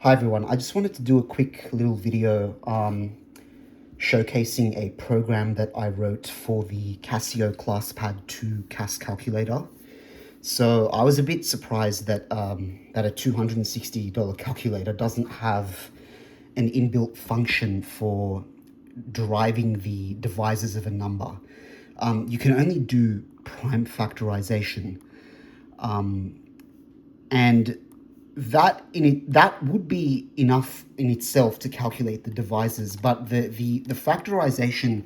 Hi everyone, I just wanted to do a quick little video showcasing a program that I wrote for the Casio ClassPad 2 CAS calculator. So I was a bit surprised that that a $260 calculator doesn't have an inbuilt function for deriving the divisors of a number. You can only do prime factorization, and that would be enough in itself to calculate the divisors, but the factorization,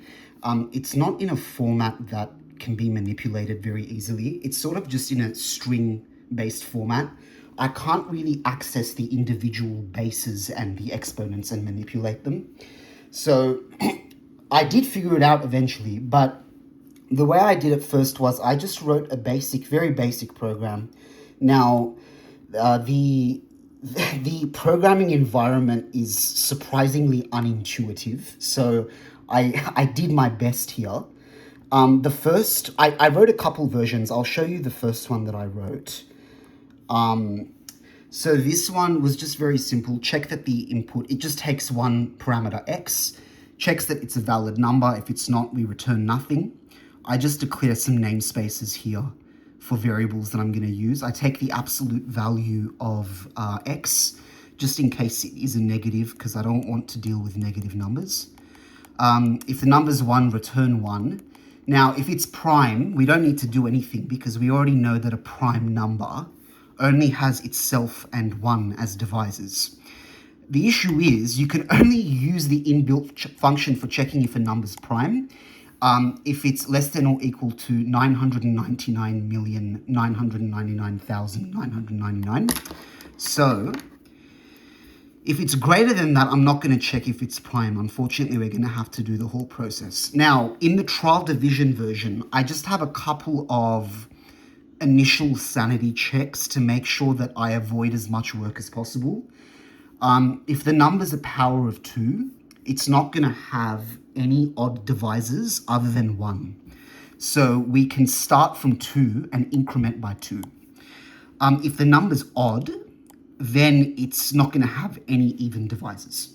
it's not in a format that can be manipulated very easily. It's sort of just in a string based format. I can't really access the individual bases and the exponents and manipulate them. So I did figure it out eventually, but the way I did it first was I just wrote a very basic program. Now, the programming environment is surprisingly unintuitive, so I did my best here. I wrote a couple versions. I'll show you the first one that I wrote. So this one was just very simple. Check that the input, it just takes one parameter x, checks that it's a valid number. If it's not, we return nothing. I just declare some namespaces here for variables that I'm going to use. I take the absolute value of x, just in case it is a negative, because I don't want to deal with negative numbers. If the number's 1, return 1. Now, if it's prime, we don't need to do anything because we already know that a prime number only has itself and 1 as divisors. The issue is you can only use the inbuilt function for checking if a number's prime if it's less than or equal to 999,999,999. So if it's greater than that, I'm not going to check if it's prime. Unfortunately, we're going to have to do the whole process. Now, in the trial division version, I just have a couple of initial sanity checks to make sure that I avoid as much work as possible. If the number's a power of 2, it's not going to have any odd divisors other than 1. So we can start from 2 and increment by 2. If the number's odd, then it's not going to have any even divisors.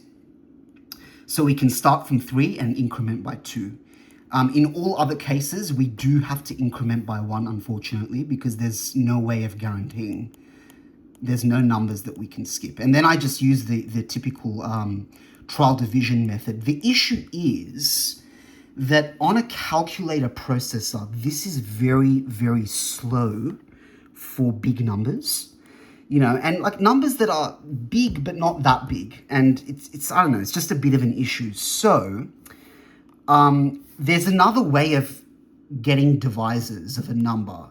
So we can start from 3 and increment by 2. In all other cases, we do have to increment by 1, unfortunately, because there's no way of guaranteeing. There's no numbers that we can skip. And then I just use the typical trial division method. The issue is that on a calculator processor, this is very, very slow for big numbers. You know, and like numbers that are big but not that big. And it's I don't know, it's just a bit of an issue. So there's another way of getting divisors of a number.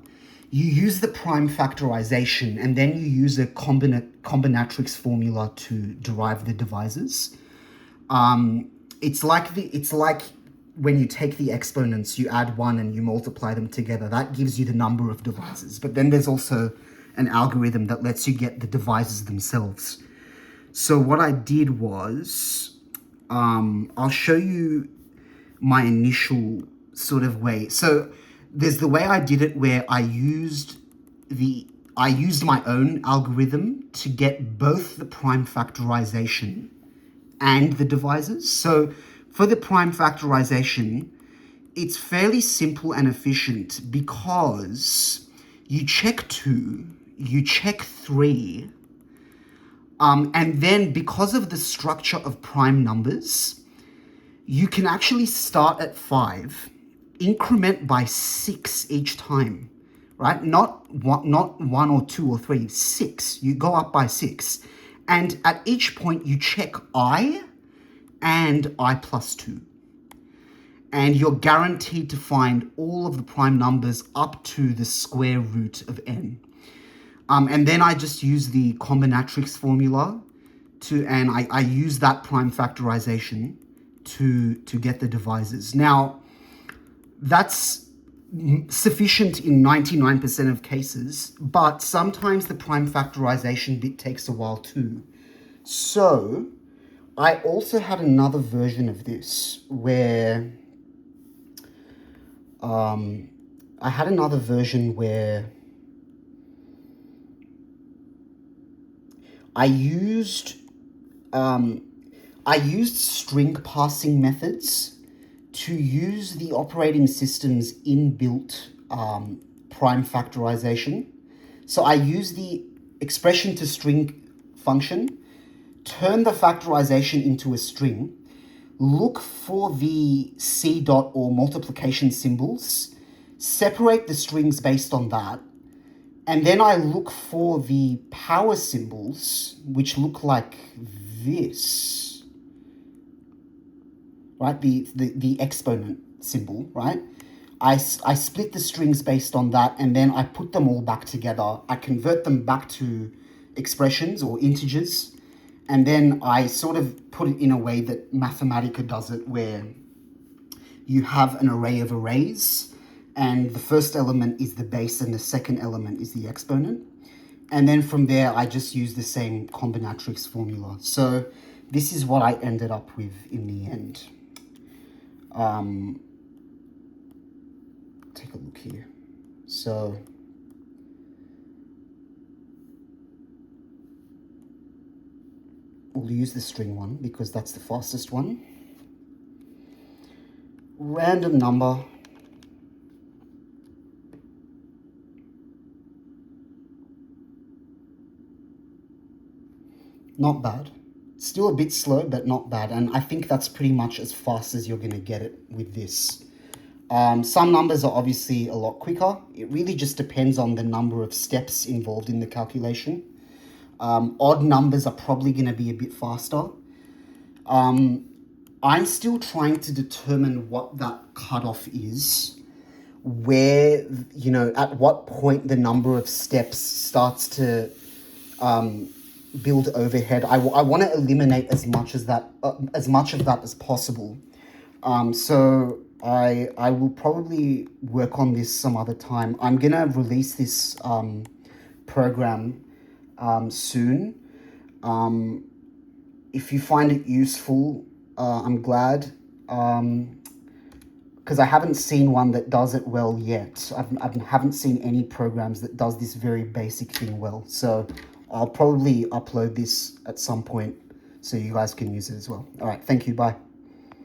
You use the prime factorization and then you use a combinatrix formula to derive the divisors. It's like when you take the exponents, you add 1 and you multiply them together. That gives you the number of divisors. But then there's also an algorithm that lets you get the divisors themselves. So what I did was, I'll show you my initial sort of way. So there's the way I did it where I used my own algorithm to get both the prime factorization and the divisors. So for the prime factorization, it's fairly simple and efficient because you check 2, you check 3, and then because of the structure of prime numbers, you can actually start at 5, increment by 6 each time, right? Not 1 or 2 or 3, 6. You go up by 6. And at each point, you check I and I plus 2. And you're guaranteed to find all of the prime numbers up to the square root of n. And then I just use the combinatrix formula and I use that prime factorization to get the divisors. Now, that's sufficient in 99% of cases, but sometimes the prime factorization bit takes a while too. So I also had another version of this where I used I used string passing methods to use the operating system's inbuilt prime factorization. So I use the expression to string function, turn the factorization into a string, look for the C dot or multiplication symbols, separate the strings based on that, and then I look for the power symbols, which look like this, right? The exponent symbol, right? I split the strings based on that, and then I put them all back together. I convert them back to expressions or integers, and then I sort of put it in a way that Mathematica does it, where you have an array of arrays, and the first element is the base and the second element is the exponent. And then from there, I just use the same combinatorics formula. So this is what I ended up with in the end. Take a look here. So we'll use the string one because that's the fastest one. Random number. Not bad. Still a bit slow, but not bad. And I think that's pretty much as fast as you're going to get it with this. Some numbers are obviously a lot quicker. It really just depends on the number of steps involved in the calculation. Odd numbers are probably going to be a bit faster. I'm still trying to determine what that cutoff is, where, at what point the number of steps starts to build overhead. I want to eliminate as much of that as possible. So I will probably work on this some other time. I'm gonna release this program soon. If you find it useful, I'm glad, because I haven't seen one that does it well yet. I haven't seen any programs that does this very basic thing well. So I'll probably upload this at some point so you guys can use it as well. All right, thank you, bye.